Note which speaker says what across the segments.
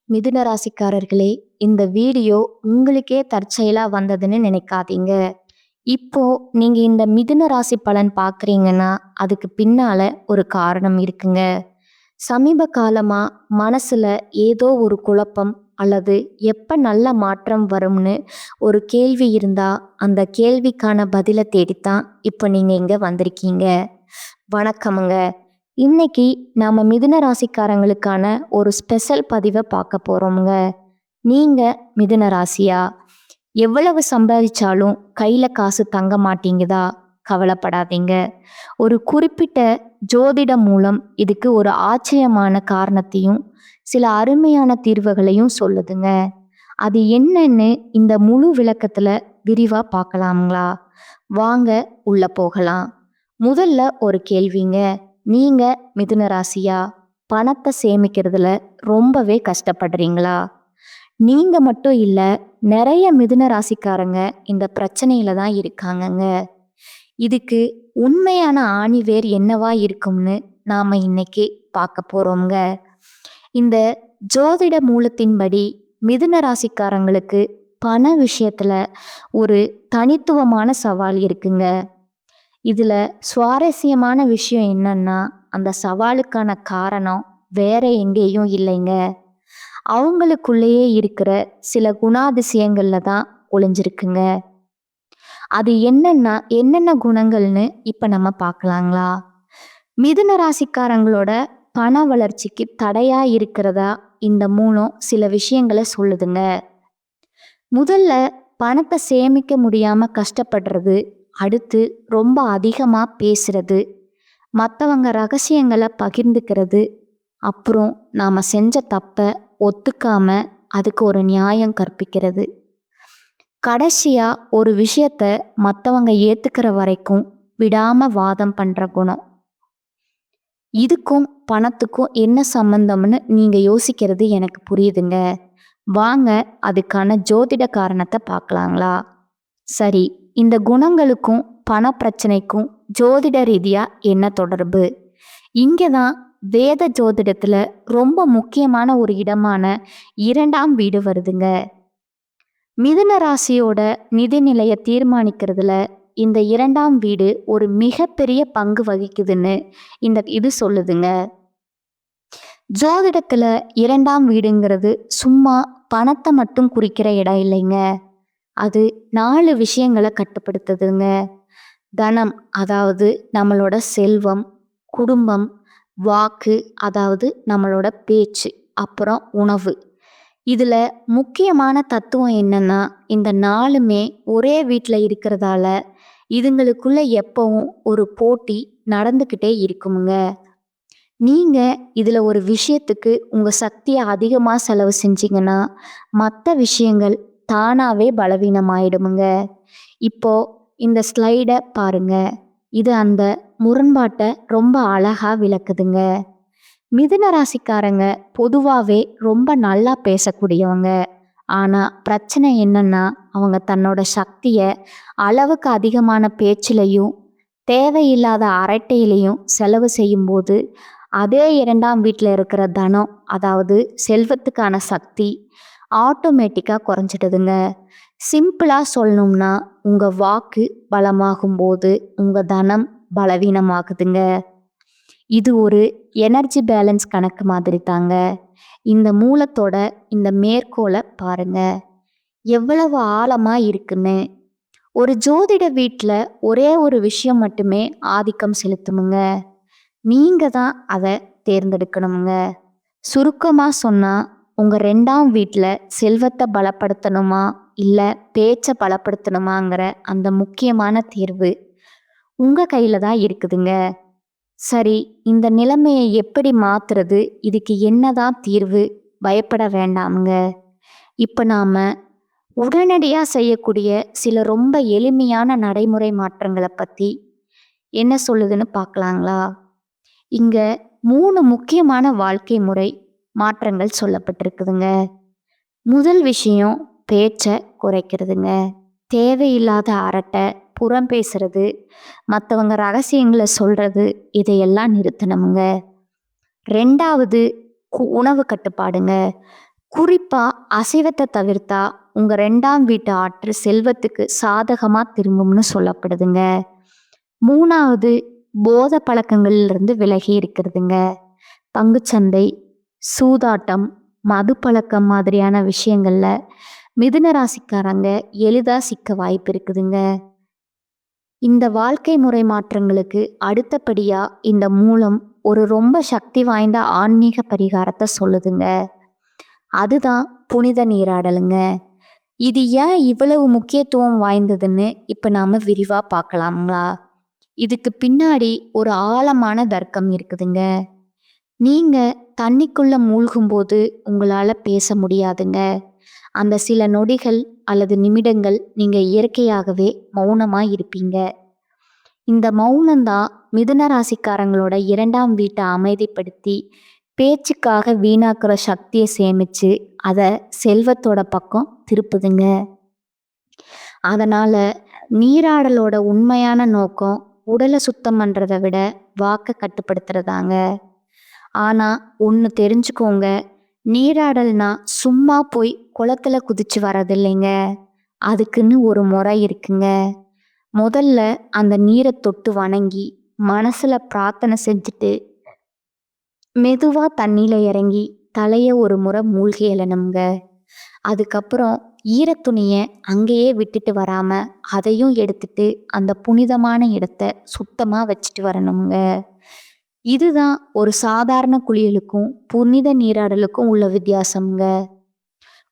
Speaker 1: மிதுன ராசிக்காரர்களே, இந்த வீடியோ உங்களுக்கே தற்செயலா வந்ததுன்னு நினைக்காதீங்க. இப்போ நீங்க இந்த மிதுன ராசி பலன் பார்க்குறீங்கன்னா, அதுக்கு பின்னால ஒரு காரணம் இருக்குங்க. சமீப காலமா மனசுல ஏதோ ஒரு குழப்பம் அல்லது எப்ப நல்ல மாற்றம் வரும்னு ஒரு கேள்வி இருந்தா, அந்த கேள்விக்கான பதில தேடித்தான் இப்போ நீங்க இங்க வந்திருக்கீங்க. வணக்கமுங்க. இன்னைக்கு நாம மிதுன ராசிக்காரங்களுக்கான ஒரு ஸ்பெஷல் பதிவை பார்க்க போறோம்ங்க. நீங்க மிதுன ராசியா? எவ்வளவு சம்பாதிச்சாலும் கையில காசு தங்க மாட்டேங்குதா? கவலைப்படாதீங்க. ஒரு குறிப்பிட்ட ஜோதிடம் மூலம் இதுக்கு ஒரு ஆச்சரியமான காரணத்தையும் சில அருமையான தீர்வுகளையும் சொல்லுதுங்க. அது என்னன்னு இந்த முழு விளக்கத்துல விரிவா பார்க்கலாங்களா? வாங்க உள்ள போகலாம். முதல்ல ஒரு கேள்விங்க. நீங்க மிதுன ராசியா? பணத்தை சேமிக்கிறதுல ரொம்பவே கஷ்டப்படுறீங்களா? நீங்க மட்டும் இல்ல, நிறைய மிதுன ராசிக்காரங்க இந்த பிரச்சனையில தான் இருக்காங்கங்க. இதுக்கு உண்மையான ஆணிவேர் என்னவா இருக்கும்னு நாம இன்னைக்கு பார்க்க போறோம்ங்க. இந்த ஜோதிட மூலத்தின்படி மிதுன ராசிக்காரங்களுக்கு பண விஷயத்துல ஒரு தனித்துவமான சவால் இருக்குங்க. இதுல சுவாரஸ்யமான விஷயம் என்னன்னா, அந்த சவாலுக்கான காரணம் வேற எங்கேயும் இல்லைங்க. அவங்களுக்குள்ளேயே இருக்கிற சில குணாதிசயங்கள்ல தான் ஒளிஞ்சிருக்குங்க. அது என்னென்ன குணங்கள்னு இப்ப நம்ம பார்க்கலாங்களா? மிதுன ராசிக்காரங்களோட பண வளர்ச்சிக்கு தடையா இருக்கிறதா இந்த மூலம் சில விஷயங்களை சொல்லுதுங்க. முதல்ல பணத்தை சேமிக்க முடியாம கஷ்டப்படுறது, அடுத்து ரொம்ப அதிகமா பேசுறது, மற்றவங்க ரகசியங்களை பகிர்ந்துக்கிறது, அப்புறம் நாம செஞ்ச தப்ப ஒத்துக்காம அதுக்கு ஒரு நியாயம் கற்பிக்கிறது, கடைசியா ஒரு விஷயத்த மற்றவங்க ஏத்துக்கிற வரைக்கும் விடாம வாதம் பண்ற குணம். இதுக்கும் பணத்துக்கும் என்ன சம்பந்தம்னு நீங்க யோசிக்கிறது எனக்கு புரியுதுங்க. வாங்க அதுக்கான ஜோதிட காரணத்தை பார்க்கலாங்களா? சரி, இந்த குணங்களுக்கும் பண பிரச்சனைக்கும் ஜோதிட ரீதியா என்ன தொடர்பு? இங்கதான் வேத ஜோதிடத்துல ரொம்ப முக்கியமான ஒரு இடமான 2ஆம் வீடு வருதுங்க. மிதுன ராசியோட நிதிநிலையை தீர்மானிக்கிறதுல இந்த 2ஆம் வீடு ஒரு மிகப்பெரிய பங்கு வகிக்குதுன்னு இது சொல்லுதுங்க. ஜோதிடத்துல 2ஆம் வீடுங்கிறது சும்மா பணத்தை மட்டும் குறிக்கிற இடம் இல்லைங்க. அது 4 விஷயங்களை கட்டுப்படுத்துதுங்க. தனம், அதாவது நம்மளோட செல்வம், குடும்பம், வாக்கு, அதாவது நம்மளோட பேச்சு, அப்புறம் உணவு. இதுல முக்கியமான தத்துவம் என்னன்னா, இந்த 4மே ஒரே வீட்டில் இருக்கிறதால இதுங்களுக்குள்ள எப்பவும் ஒரு போட்டி நடந்துக்கிட்டே இருக்குமுங்க. நீங்க இதுல ஒரு விஷயத்துக்கு உங்க சக்தியை அதிகமா செலவு செஞ்சீங்கன்னா மற்ற விஷயங்கள் தானாவே பலவீனமாயிடுமுங்க. இப்போ இந்த ஸ்லைடை பாருங்க. இது அந்த முரண்பாட்டை ரொம்ப அழகா விளக்குதுங்க. மிதுன ராசிக்காரங்க பொதுவாகவே ரொம்ப நல்லா பேசக்கூடியவங்க. ஆனா பிரச்சனை என்னன்னா, அவங்க தன்னோட சக்தியை அளவுக்கு அதிகமான பேச்சிலையும் தேவையில்லாத அரட்டையிலையும் செலவு செய்யும்போது அதே 2ஆம் வீட்டில் இருக்கிற தனம், அதாவது செல்வத்துக்கான சக்தி ஆட்டோமேட்டிக்காக குறைஞ்சிடுதுங்க. சிம்பிளாக சொல்லணும்னா, உங்கள் வாக்கு பலமாகும் போது உங்கள் தனம் பலவீனமாகுதுங்க. இது ஒரு எனர்ஜி பேலன்ஸ் கணக்கு மாதிரி தாங்க. இந்த மூலத்தோட இந்த மேற்கோளை பாருங்க, எவ்வளவு ஆழமா இருக்குன்னு. ஒரு ஜோதிட வீட்டில் ஒரே ஒரு விஷயம் மட்டுமே ஆதிக்கம் செலுத்துமுங்க. நீங்க தான் அதை தேர்ந்தெடுக்கணுங்க. சுருக்கமாக சொன்னால், உங்கள் 2ஆம் வீட்டில் செல்வத்தை பலப்படுத்தணுமா இல்லை பேச்சை பலப்படுத்தணுமாங்கிற அந்த முக்கியமான தேர்வு உங்கள் கையில் தான் இருக்குதுங்க. சரி, இந்த நிலைமையை எப்படி மாற்றுறது? இதுக்கு என்னதான் தீர்வு? பயப்பட வேண்டாமுங்க. இப்போ நாம் உடனடியாக செய்யக்கூடிய சில ரொம்ப எளிமையான நடைமுறை மாற்றங்களை பற்றி என்ன சொல்லுதுன்னு பார்க்கலாங்களா? இங்கே 3 முக்கியமான வாழ்க்கை முறை மாற்றங்கள் சொல்லப்பட்டிருக்குதுங்க. முதல் விஷயம் பேச்சை குறைக்கிறதுங்க. தேவையில்லாத அரட்டை, புறம் பேசுறது, மற்றவங்க ரகசியங்களை சொல்றது, இதையெல்லாம் நிறுத்தணுமுங்க. 2வது உணவு கட்டுப்பாடுங்க. குறிப்பா அசைவத்தை தவிர்த்தா உங்க 2ஆம் வீட்டு ஆற்றல் செல்வத்துக்கு சாதகமா திரும்பும்னு சொல்லப்படுதுங்க. 3வது போதை பழக்கங்கள்ல இருந்து விலகி இருக்கிறதுங்க. பங்குச்சந்தை, சூதாட்டம், மது பழக்கம் மாதிரியான விஷயங்கள்ல மிதுன ராசிக்காரங்க எளிதா சிக்க வாய்ப்பு இருக்குதுங்க. இந்த வாழ்க்கை முறை மாற்றங்களுக்கு அடுத்தபடியா இந்த மூலம் ஒரு ரொம்ப சக்தி வாய்ந்த ஆன்மீக பரிகாரத்தை சொல்லுதுங்க. அதுதான் புனித நீராடலுங்க. இது ஏன் இவ்வளவு முக்கியத்துவம் வாய்ந்ததுன்னு இப்ப நாம விரிவா பார்க்கலாங்களா? இதுக்கு பின்னாடி ஒரு ஆழமான தர்க்கம் இருக்குதுங்க. நீங்க தண்ணிக்குள்ள மூழ்கும்போது உங்களால பேச முடியாதுங்க. அந்த சில நொடிகள் அல்லது நிமிடங்கள் நீங்க இயற்கையாகவே மௌனமா இருப்பீங்க. இந்த மௌனம்தான் மிதுன ராசிக்காரங்களோட 2ஆம் வீட்டை அமைதிப்படுத்தி பேச்சுக்காக வீணாக்குற சக்தியை சேமிச்சு அதை செல்வத்தோட பக்கம் திருப்புதுங்க. அதனால நீராடலோட உண்மையான நோக்கம் உடலை சுத்தம் பண்றதை விட வாக்க கட்டுப்படுத்துறதாங்க. ஆனா ஒன்று தெரிஞ்சுக்கோங்க, நீராடல்னா சும்மா போய் குளத்துல குதிச்சு வரதில்லைங்க. அதுக்குன்னு ஒரு முறை இருக்குங்க. முதல்ல அந்த நீரை தொட்டு வணங்கி மனசுல பிரார்த்தனை செஞ்சுட்டு மெதுவா தண்ணியில இறங்கி தலைய ஒரு முறை மூழ்கி எழணுங்க. அதுக்கப்புறம் ஈரத்துணிய அங்கேயே விட்டுட்டு வராம அதையும் எடுத்துட்டு அந்த புனிதமான இடத்த சுத்தமா வச்சுட்டு வரணுங்க. இதுதான் ஒரு சாதாரண குளியலுக்கும் புனித நீராடலுக்கும் உள்ள வித்தியாசம்ங்க.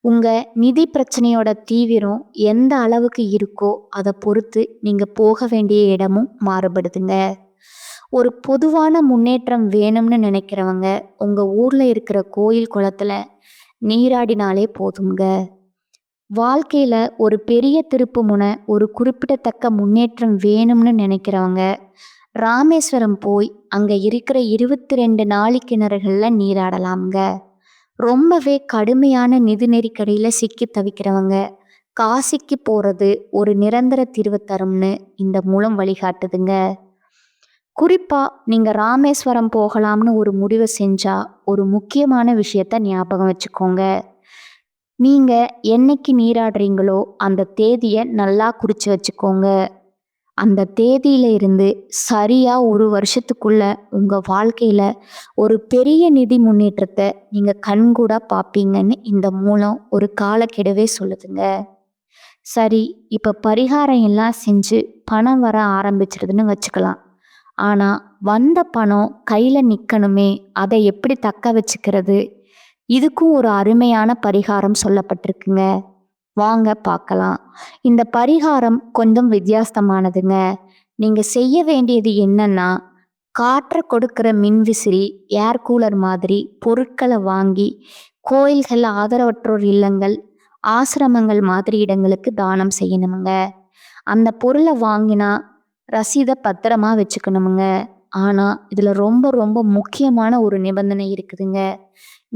Speaker 1: உங்க நிதி பிரச்சனையோட தீவிரம் எந்த அளவுக்கு இருக்கோ அதை பொறுத்து நீங்க போக வேண்டிய இடமும் மாறுபடுதுங்க. ஒரு பொதுவான முன்னேற்றம் வேணும்னு நினைக்கிறவங்க உங்க ஊர்ல இருக்கிற கோயில் குளத்துல நீராடினாலே போதுங்க. வாழ்க்கையில ஒரு பெரிய திருப்பு முனை, ஒரு குறிப்பிடத்தக்க முன்னேற்றம் வேணும்னு நினைக்கிறவங்க ராமேஸ்வரம் போய் அங்க இருக்கிற 22 நாழி கிணறுகள்ல நீராடலாம்ங்க. ரொம்பவே கடுமையான நிதி நெருக்கடியில சிக்கி தவிக்கிறவங்க காசிக்கு போறது ஒரு நிரந்தர தீர்வு தரும்னு இந்த மூலம் வழிகாட்டுதுங்க. குறிப்பா நீங்க ராமேஸ்வரம் போகலாம்னு ஒரு முடிவை செஞ்சா ஒரு முக்கியமான விஷயத்த ஞாபகம் வச்சுக்கோங்க. நீங்க என்னைக்கு நீராடுறீங்களோ அந்த தேதியை நல்லா குறிச்சு வச்சுக்கோங்க. அந்த தேதியில இருந்து சரியா ஒரு வருஷத்துக்குள்ள உங்க வாழ்க்கையில ஒரு பெரிய நிதி முன்னேற்றத்தை நீங்க கண்கூடா பார்ப்பீங்கன்னு இந்த மூலம் ஒரு காலக்கெடுவே சொல்லுதுங்க. சரி, இப்ப பரிகாரம் எல்லாம் செஞ்சு பணம் வர ஆரம்பிச்சிருதுன்னு வச்சுக்கலாம். ஆனா வந்த பணம் கையில நிக்கணுமே, அதை எப்படி தக்க வச்சுக்கிறது? இதுக்கும் ஒரு அருமையான பரிகாரம் சொல்லப்பட்டிருக்குங்க. வாங்க பார்க்கலாம். இந்த பரிகாரம் கொஞ்சம் வித்தியாசமானதுங்க. நீங்க செய்ய வேண்டியது என்னன்னா, காற்றை கொடுக்கிற மின்விசிறி, ஏர் கூலர் மாதிரி பொருட்களை வாங்கி கோயில்கள், ஆதரவற்றோர் இல்லங்கள், ஆசிரமங்கள் மாதிரி இடங்களுக்கு தானம் செய்யணுமுங்க. அந்த பொருளை வாங்கினா ரசீதை பத்திரமா வச்சுக்கணுமுங்க. ஆனா இதுல ரொம்ப ரொம்ப முக்கியமான ஒரு நிபந்தனை இருக்குதுங்க.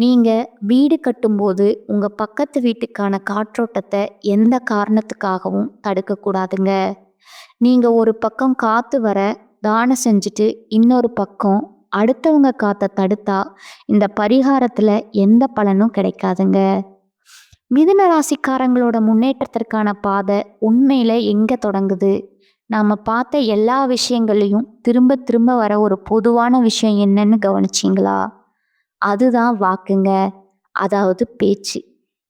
Speaker 1: நீங்க வீடு கட்டும்போது உங்க பக்கத்து வீட்டுக்கான காற்றோட்டத்தை எந்த காரணத்துக்காகவும் தடுக்கக்கூடாதுங்க. நீங்க ஒரு பக்கம் காத்து வர தானம் செஞ்சுட்டு இன்னொரு பக்கம் அடுத்தவங்க காத்தை தடுத்தா இந்த பரிகாரத்துல எந்த பலனும் கிடைக்காதுங்க. மிதுன ராசிக்காரங்களோட முன்னேற்றத்திற்கான பாதை உண்மையில எங்க தொடங்குது? நாம பார்த்த எல்லா விஷயங்களையும் திரும்ப திரும்ப வர ஒரு பொதுவான விஷயம் என்னன்னு கவனிச்சிங்களா? அதுதான் வாக்குங்க. அதாவது பேச்சு.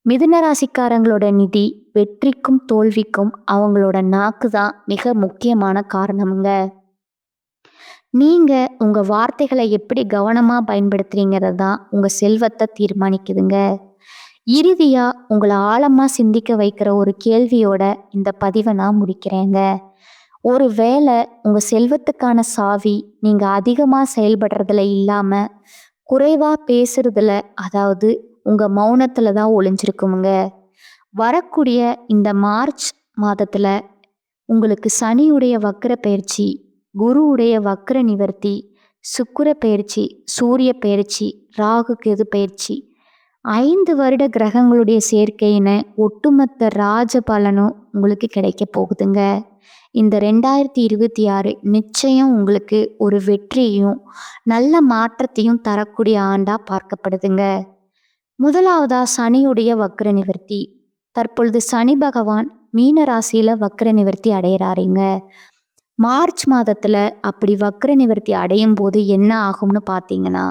Speaker 1: மிதுன ராசிக்காரங்களோட நிதி வெற்றிக்கும் தோல்விக்கும் அவங்களோட நாக்கு தான் மிக முக்கியமான காரணமுங்க. நீங்க உங்க வார்த்தைகளை எப்படி கவனமா பயன்படுத்துறீங்கிறது தான் உங்க செல்வத்தை தீர்மானிக்குதுங்க. இறுதியா உங்களை ஆழமா சிந்திக்க வைக்கிற ஒரு கேள்வியோட இந்த பதிவை நான் முடிக்கிறேங்க. ஒரு வேளை உங்க செல்வத்துக்கான சாவி நீங்க அதிகமா செயல்படுறதுல இல்லாம குறைவா பேசுறதுல, அதாவது உங்க மௌனத்துல தான் ஒளிஞ்சிருக்குமுங்க. வரக்கூடிய இந்த மார்ச் மாதத்துல உங்களுக்கு சனியுடைய வக்ர பயிற்சி, குருவுடைய வக்ர நிவர்த்தி, சுக்கிர பயிற்சி, சூரிய பயிற்சி, ராகு கேது பயிற்சி, 5 வருட கிரகங்களுடைய சேர்க்கைன்னு ஒட்டுமொத்த ராஜ பலனும் உங்களுக்கு கிடைக்க போகுதுங்க. இந்த 2026 நிச்சயம் உங்களுக்கு ஒரு வெற்றியையும் நல்ல மாற்றத்தையும் தரக்கூடிய ஆண்டா பார்க்கப்படுதுங்க. முதலாவதா சனியுடைய வக்ர நிவர்த்தி. தற்பொழுது சனி பகவான் மீன ராசியில வக்ர நிவர்த்தி அடையிறாருங்க. மார்ச் மாதத்துல அப்படி வக்ர நிவர்த்தி அடையும் போது என்ன ஆகும்னு பார்த்தீங்கன்னா,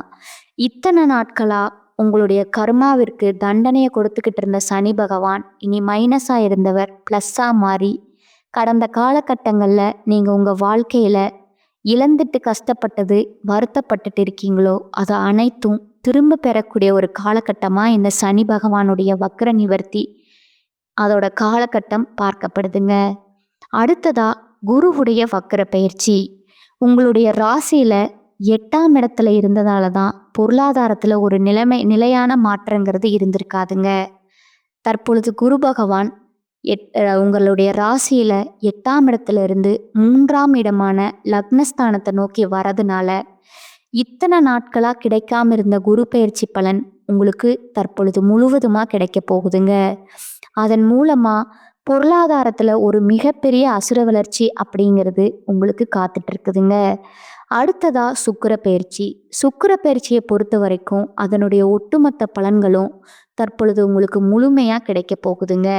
Speaker 1: இத்தனை நாட்களா உங்களுடைய கர்மாவிற்கு தண்டனையை கொடுத்துக்கிட்டு இருந்த சனி பகவான் இனி மைனஸா இருந்தவர் பிளஸ்ஸா மாறி, கடந்த காலகட்டங்கள்ல நீங்க உங்க வாழ்க்கையில இழந்துட்டு கஷ்டப்பட்டது, வருத்தப்பட்டுட்டு இருக்கீங்களோ அது அனைத்தும் திரும்ப பெறக்கூடிய ஒரு காலகட்டமா இந்த சனி பகவானுடைய வக்ர நிவர்த்தி அதோட காலகட்டம் பார்க்கப்படுதுங்க. அடுத்ததா குருவுடைய வக்ர பயிற்சி. உங்களுடைய ராசியில 8ஆம் இடத்துல இருந்ததால தான் பொருளாதாரத்துல ஒரு நிலையான மாற்றங்கிறது இருந்திருக்காதுங்க. தற்பொழுது குரு பகவான் உங்களுடைய ராசியில 8ஆம் இடத்துல இருந்து 3ஆம் இடமான லக்னஸ்தானத்தை நோக்கி வரதுனால இத்தனை நாட்களா கிடைக்காம இருந்த குரு பயிற்சி பலன் உங்களுக்கு தற்பொழுது முழுவதுமா கிடைக்க போகுதுங்க. அதன் மூலமா பொருளாதாரத்துல ஒரு மிகப்பெரிய அசுர வளர்ச்சி அப்படிங்கிறது உங்களுக்கு காத்துட்டு இருக்குதுங்க. அடுத்ததா சுக்கிர பயிற்சி. சுக்கிர பயிற்சியை பொறுத்த வரைக்கும் அதனுடைய ஒட்டுமொத்த பலன்களும் தற்பொழுது உங்களுக்கு முழுமையா கிடைக்க போகுதுங்க.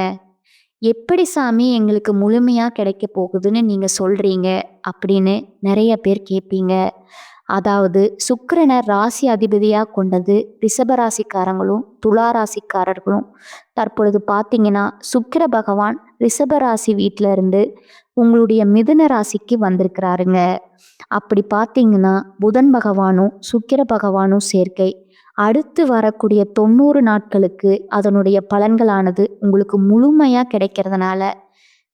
Speaker 1: எப்படி சாமி எங்களுக்கு முழுமையா கிடைக்க போகுதுன்னு நீங்க சொல்றீங்க அப்படின்னு நிறைய பேர் கேட்பீங்க. அதாவது சுக்கிரனை ராசி அதிபதியா கொண்டது ரிஷபராசிக்காரங்களும் துளாராசிக்காரர்களும். தற்பொழுது பார்த்தீங்கன்னா சுக்கிர பகவான் ரிஷபராசி வீட்டில இருந்து உங்களுடைய மிதுன ராசிக்கு வந்திருக்கிறாருங்க. அப்படி பார்த்தீங்கன்னா புதன் பகவானும் சுக்கிர பகவானும் சேர்க்கை அடுத்து வரக்கூடிய 90 நாட்களுக்கு அதனுடைய பலன்களானது உங்களுக்கு முழுமையா கிடைக்கிறதுனால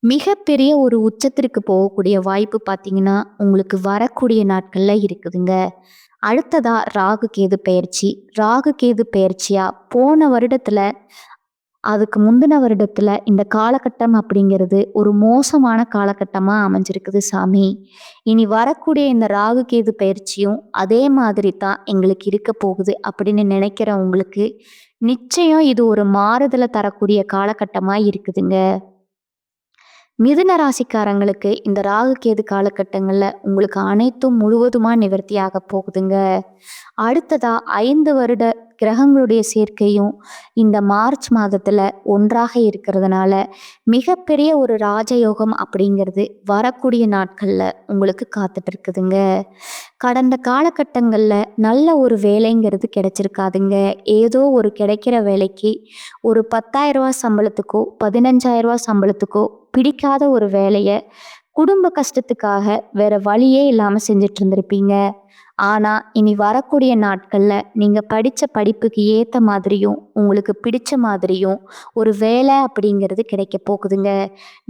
Speaker 1: மிகப்பெரிய ஒரு உச்சத்திற்கு போகக்கூடிய வாய்ப்பு பார்த்தீங்கன்னா உங்களுக்கு வரக்கூடிய நாட்கள்ல இருக்குதுங்க. அடுத்ததா ராகு கேது பயிற்சி. ராகு கேது பயிற்சியா போன வருடத்துல அதுக்கு முந்தின வருடத்துல இந்த காலகட்டம் அப்படிங்கிறது ஒரு மோசமான காலகட்டமா அமைஞ்சிருக்குது சாமி. இனி வரக்கூடிய இந்த ராகு கேது பயிற்சியும் அதே மாதிரி தான் எங்களுக்கு இருக்க போகுது அப்படின்னு நினைக்கிறவங்களுக்கு நிச்சயம் இது ஒரு மாறுதலை தரக்கூடிய காலகட்டமா இருக்குதுங்க. மிதுன ராசிக்காரங்களுக்கு இந்த ராகு கேது காலகட்டங்களில் உங்களுக்கு அனைத்தும் முழுவதுமா நிவர்த்தியாக போகுதுங்க. அடுத்ததா 5 வருட கிரகங்களுடைய சேர்க்கையும் இந்த மார்ச் மாதத்துல ஒன்றாக இருக்கிறதுனால மிகப்பெரிய ஒரு ராஜயோகம் அப்படிங்கிறது வரக்கூடிய நாட்கள்ல உங்களுக்கு காத்துட்டு இருக்குதுங்க. கடந்த காலகட்டங்கள்ல நல்ல ஒரு வேலைங்கிறது கிடைச்சிருக்காதுங்க. ஏதோ ஒரு கிடைக்கிற வேலைக்கு ஒரு 10,000 ரூபாய் சம்பளத்துக்கோ 15,000 ரூபாய் சம்பளத்துக்கோ பிடிக்காத ஒரு வேலையை குடும்ப கஷ்டத்துக்காக வேற வழியே இல்லாம செஞ்சுட்டு இருந்திருப்பீங்க. ஆனா இனி வரக்கூடிய நாட்கள்ல நீங்க படிச்ச படிப்புக்கு ஏத்த மாதிரியும் உங்களுக்கு பிடிச்ச மாதிரியும் ஒரு வேலை அப்படிங்கிறது கிடைக்க போகுதுங்க.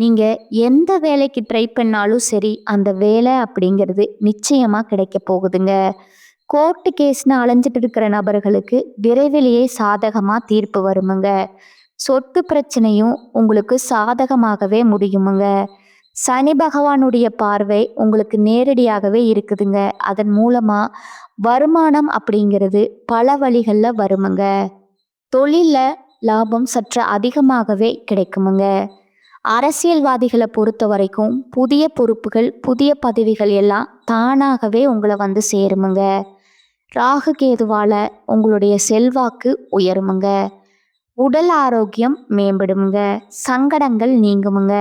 Speaker 1: நீங்க எந்த வேலைக்கு ட்ரை பண்ணாலும் சரி அந்த வேலை அப்படிங்கிறது நிச்சயமா கிடைக்க போகுதுங்க. கோர்ட்டு கேஸ்னு அலைஞ்சிட்டு இருக்கிற நபர்களுக்கு விரைவிலேயே சாதகமா தீர்ப்பு வருமுங்க. சொத்து பிரச்சனையும் உங்களுக்கு சாதகமாகவே முடியுமுங்க. சனி பகவானுடைய பார்வை உங்களுக்கு நேரடியாகவே இருக்குதுங்க. அதன் மூலமா வருமானம் அப்படிங்கிறது பல வழிகளில் வருமுங்க. தொழில லாபம் சற்று அதிகமாகவே கிடைக்குமுங்க. அரசியல்வாதிகளை பொறுத்த வரைக்கும் புதிய பொறுப்புகள் புதிய பதவிகள் எல்லாம் தானாகவே உங்களை வந்து சேருமுங்க. ராகு கேதுவால உங்களுடைய செல்வாக்கு உயருமுங்க. உடல் ஆரோக்கியம் மேம்படுமுங்க. சங்கடங்கள் நீங்குமுங்க.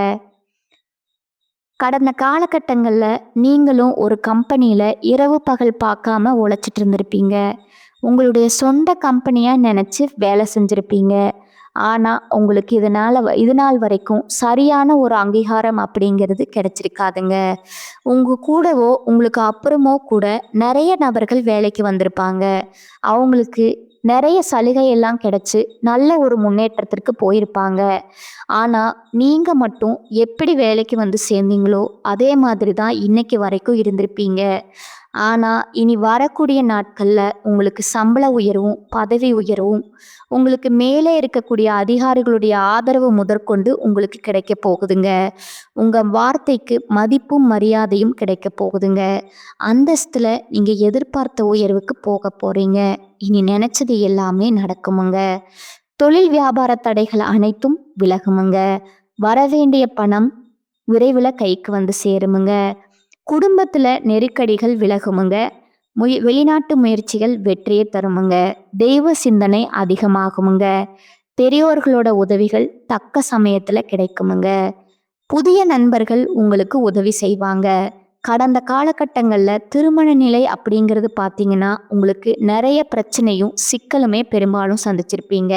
Speaker 1: கடந்த காலகட்டங்களில் நீங்களும் ஒரு கம்பெனியில் இரவு பகல் பார்க்காம உழைச்சிட்டு இருந்திருப்பீங்க. உங்களுடைய சொந்த கம்பெனியாக நினச்சி வேலை செஞ்சுருப்பீங்க. ஆனால் உங்களுக்கு இது நாள் வரைக்கும் சரியான ஒரு அங்கீகாரம் அப்படிங்கிறது கிடைச்சிருக்காதுங்க. உங்கள் கூடவோ உங்களுக்கு அப்புறமோ கூட நிறைய நபர்கள் வேலைக்கு வந்திருப்பாங்க. அவங்களுக்கு நிறைய சலுகை எல்லாம் கிடைச்சி நல்ல ஒரு முன்னேற்றத்திற்கு போயிருப்பாங்க. ஆனால் நீங்கள் மட்டும் எப்படி வேலைக்கு வந்து சேர்ந்தீங்களோ அதே மாதிரி தான் இன்னைக்கு வரைக்கும் இருந்திருப்பீங்க. ஆனால் இனி வரக்கூடிய நாட்களில் உங்களுக்கு சம்பள உயர்வும் பதவி உயர்வும் உங்களுக்கு மேலே இருக்கக்கூடிய அதிகாரிகளுடைய ஆதரவு முதற்கொண்டு உங்களுக்கு கிடைக்க போகுதுங்க. உங்கள் வார்த்தைக்கு மதிப்பும் மரியாதையும் கிடைக்க போகுதுங்க. அந்தஸ்தில் நீங்கள் எதிர்பார்த்த உயர்வுக்கு போக போகிறீங்க. இனி நினச்சது எல்லாமே நடக்குமுங்க. தொழில் வியாபார தடைகள் அனைத்தும் விலகுமுங்க. வரவேண்டிய பணம் விரைவில் கைக்கு வந்து சேருமுங்க. குடும்பத்தில் நெருக்கடிகள் விலகுமுங்க. வெளிநாட்டு முயற்சிகள் வெற்றியை தருமுங்க. தெய்வ சிந்தனை அதிகமாகுமுங்க. பெரியோர்களோட உதவிகள் தக்க சமயத்துல கிடைக்குமுங்க. புதிய நண்பர்கள் உங்களுக்கு உதவி செய்வாங்க. கடந்த காலகட்டங்கள்ல திருமண நிலை அப்படிங்கிறது பார்த்தீங்கன்னா, உங்களுக்கு நிறைய பிரச்சனையும், சிக்கலுமே பெரும்பாலும் சந்திச்சிருப்பீங்க.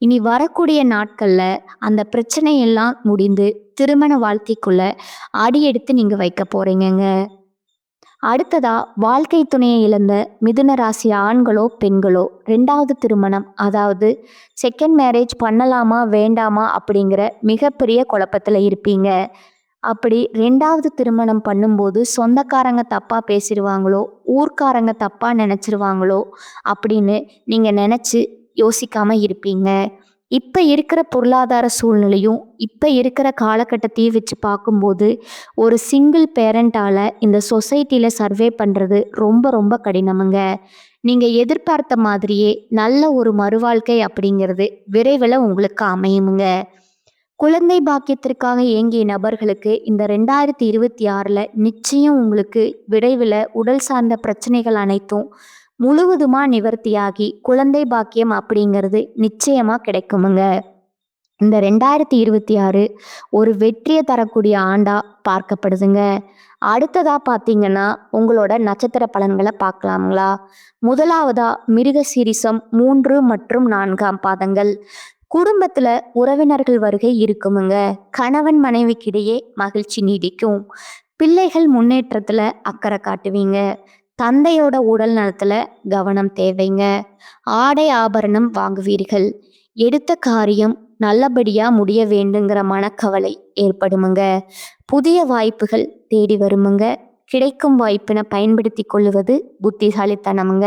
Speaker 1: இனி வரக்கூடிய நாட்கள்ல அந்த பிரச்சனையெல்லாம் முடிந்து திருமண வாழ்க்கைக்குள்ள அடியெடுத்து நீங்க வைக்க போறீங்கங்க. அடுத்ததா வாழ்க்கை துணையை இழந்த மிதுன ராசி ஆண்களோ பெண்களோ 2வது திருமணம், அதாவது செகண்ட் மேரேஜ் பண்ணலாமா வேண்டாமா அப்படிங்கிற மிகப்பெரிய குழப்பத்தில் இருப்பீங்க. அப்படி 2வது திருமணம் பண்ணும்போது சொந்தக்காரங்க தப்பாக பேசிடுவாங்களோ, ஊர்க்காரங்க தப்பாக நினச்சிருவாங்களோ அப்படின்னு நீங்கள் நினச்சி யோசிக்காமல் இருப்பீங்க. இப்போ இருக்கிற பொருளாதார சூழ்நிலையும் இப்போ இருக்கிற காலகட்டத்தையும் வச்சு பார்க்கும்போது ஒரு சிங்கிள் பேரண்டால் இந்த சொசைட்டியில் சர்வே பண்ணுறது ரொம்ப ரொம்ப கடினமுங்க. நீங்கள் எதிர்பார்த்த மாதிரியே நல்ல ஒரு மறுவாழ்க்கை அப்படிங்கிறது விரைவில் உங்களுக்கு அமையுமுங்க. குழந்தை பாக்கியத்திற்காக ஏங்கிய நபர்களுக்கு இந்த 2026 நிச்சயம் உங்களுக்கு விரைவில் உடல் சார்ந்த பிரச்சனைகள் அனைத்தும் முழுவதுமாக நிவர்த்தியாகி குழந்தை பாக்கியம் அப்படிங்கிறது நிச்சயமாக கிடைக்குமுங்க. இந்த 2026 ஒரு வெற்றியை தரக்கூடிய ஆண்டா பார்க்கப்படுதுங்க. அடுத்ததா பார்த்தீங்கன்னா உங்களோட நட்சத்திர பலன்களை பார்க்கலாங்களா? முதலாவதா மிருகசீரிசம் 3 மற்றும் 4ஆம் பாதங்கள். குடும்பத்துல உறவினர்கள் வருகை இருக்குமுங்க. கணவன் மனைவிக்கிடையே மகிழ்ச்சி நீடிக்கும். பிள்ளைகள் முன்னேற்றத்துல அக்கறை காட்டுவீங்க. தந்தையோட உடல் நலத்துல கவனம் தேவைங்க. ஆடை ஆபரணம் வாங்குவீர்கள். எடுத்த காரியம் நல்லபடியா முடிய வேண்டுங்கிற மனக்கவலை ஏற்படுமுங்க. புதிய வாய்ப்புகள் தேடி வருமுங்க. கிடைக்கும் வாய்ப்பினை பயன்படுத்தி கொள்ளுவது புத்திசாலித்தனமுங்க.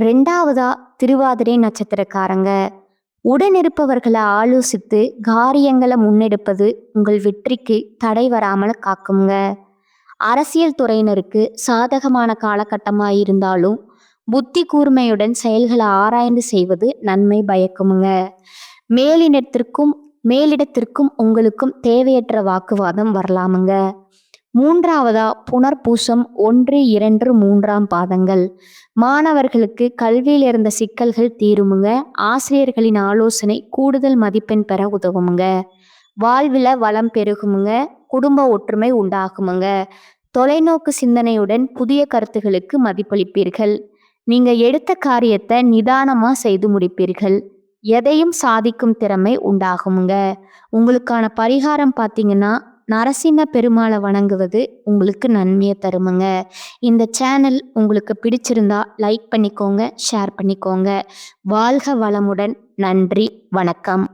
Speaker 1: 2வதா திருவாதிரை நட்சத்திரக்காரங்க. உடனிருப்பவர்களை ஆலோசித்து காரியங்களை முன்னெடுப்பது உங்கள் வெற்றிக்கு தடை வராமல் காக்குங்க. அரசியல் துறையினருக்கு சாதகமான காலகட்டமாக இருந்தாலும் புத்தி கூர்மையுடன் செயல்களை ஆராய்ந்து செய்வது நன்மை பயக்குமுங்க. மேலிடத்திற்கும் உங்களுக்கும் தேவையற்ற வாக்குவாதம் வரலாமுங்க. 3வதா புனர்பூசம் 1, 2, 3ஆம் பாதங்கள். மாணவர்களுக்கு கல்வியில் இருந்த சிக்கல்கள் தீருமுங்க. ஆசிரியர்களின் ஆலோசனை கூடுதல் மதிப்பெண் பெற உதவுமுங்க. வாழ்வில் வளம் பெருகுமுங்க. குடும்ப ஒற்றுமை உண்டாகுமுங்க. தொலைநோக்கு சிந்தனையுடன் புதிய கருத்துகளுக்கு மதிப்பளிப்பீர்கள். நீங்க எடுத்த காரியத்தை நிதானமா செய்து முடிப்பீர்கள். எதையும் சாதிக்கும் திறமை உண்டாகுமுங்க. உங்களுக்கான பரிகாரம் பார்த்தீங்கன்னா நரசிம்ம பெருமாளை வணங்குவது உங்களுக்கு நன்மையை தருமுங்க. இந்த சேனல் உங்களுக்கு பிடிச்சிருந்தா லைக் பண்ணிக்கோங்க, ஷேர் பண்ணிக்கோங்க. வாழ்க வளமுடன். நன்றி, வணக்கம்.